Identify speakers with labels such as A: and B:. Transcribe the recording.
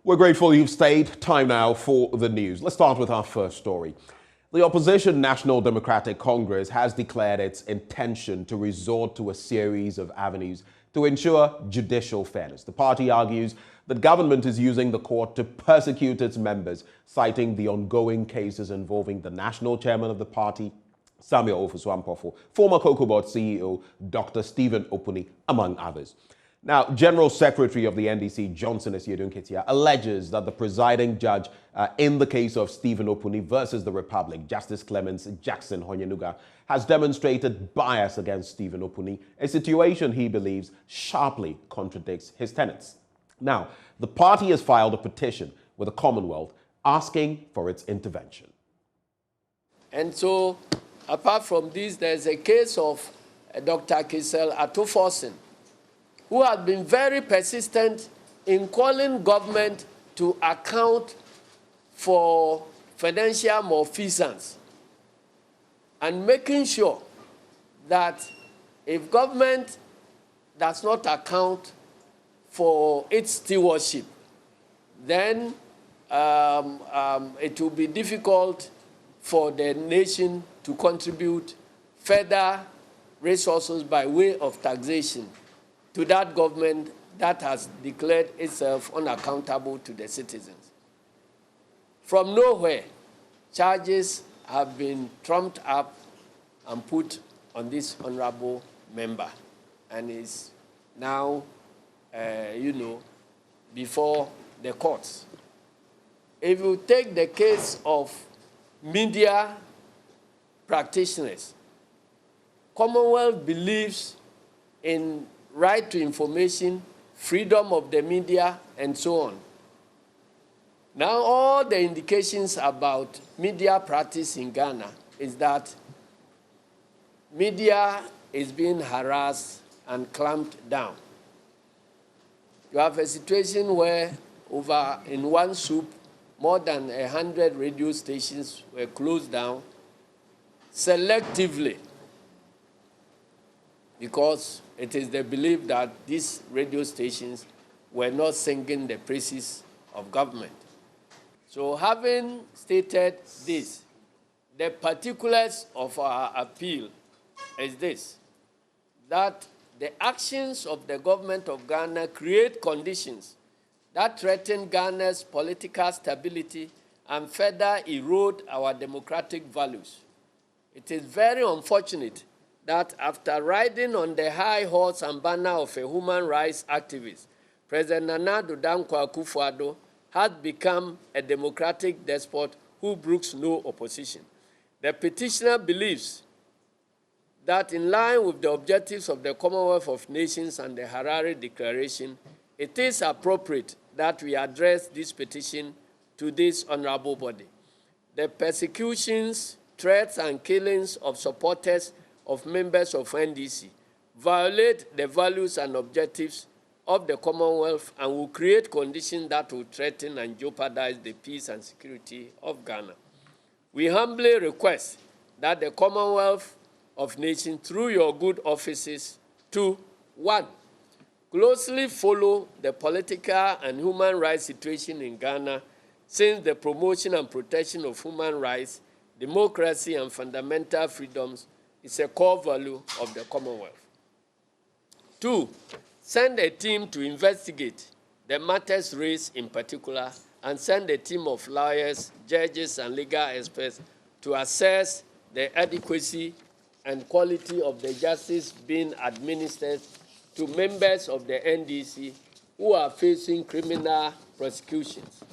A: We're grateful you've stayed. Time now for the news. Let's start with our first story. The opposition National Democratic Congress has declared its intention to resort to a series of avenues to ensure judicial fairness. The party argues that government is using the court to persecute its members, citing the ongoing cases involving the national chairman of the party, Samuel Ofosu-Ampofo, former Cocoa Board CEO, Dr. Stephen Opuni, among others. Now, General Secretary of the NDC, Asiedu Nketia, alleges that the presiding judge in the case of Stephen Opuni versus the Republic, Justice Clemens Jackson Honyenuga, has demonstrated bias against Stephen Opuni, a situation he believes sharply contradicts his tenets. Now, the party has filed a petition with the Commonwealth asking for its intervention.
B: And so, apart from this, there's a case of Dr. Kisel Atoforsen, who has been very persistent in calling government to account for financial malfeasance and making sure that if government does not account for its stewardship, then it will be difficult for the nation to contribute further resources by way of taxation to that government that has declared itself unaccountable to the citizens. From nowhere, charges have been trumped up and put on this honorable member, and is now, before the courts. If you take the case of media practitioners, Commonwealth believes in right to information, freedom of the media, and so on. Now, all the indications about media practice in Ghana is that media is being harassed and clamped down. You have a situation where in one soup, more than 100 radio stations were closed down selectively, because it is the belief that these radio stations were not singing the praises of government. So having stated this, the particulars of our appeal is this: that the actions of the government of Ghana create conditions that threaten Ghana's political stability and further erode our democratic values. It is very unfortunate that after riding on the high horse and banner of a human rights activist, President Nana Addo Dankwa Akufo-Addo has become a democratic despot who brooks no opposition. The petitioner believes that in line with the objectives of the Commonwealth of Nations and the Harare Declaration, it is appropriate that we address this petition to this honorable body. The persecutions, threats, and killings of supporters of members of NDC violate the values and objectives of the Commonwealth and will create conditions that will threaten and jeopardize the peace and security of Ghana. We humbly request that the Commonwealth of Nations, through your good offices, to 1. Closely follow the political and human rights situation in Ghana, since the promotion and protection of human rights, democracy, and fundamental freedoms is a core value of the Commonwealth. 2, send a team to investigate the matters raised in particular, and send a team of lawyers, judges, and legal experts to assess the adequacy and quality of the justice being administered to members of the NDC who are facing criminal prosecutions.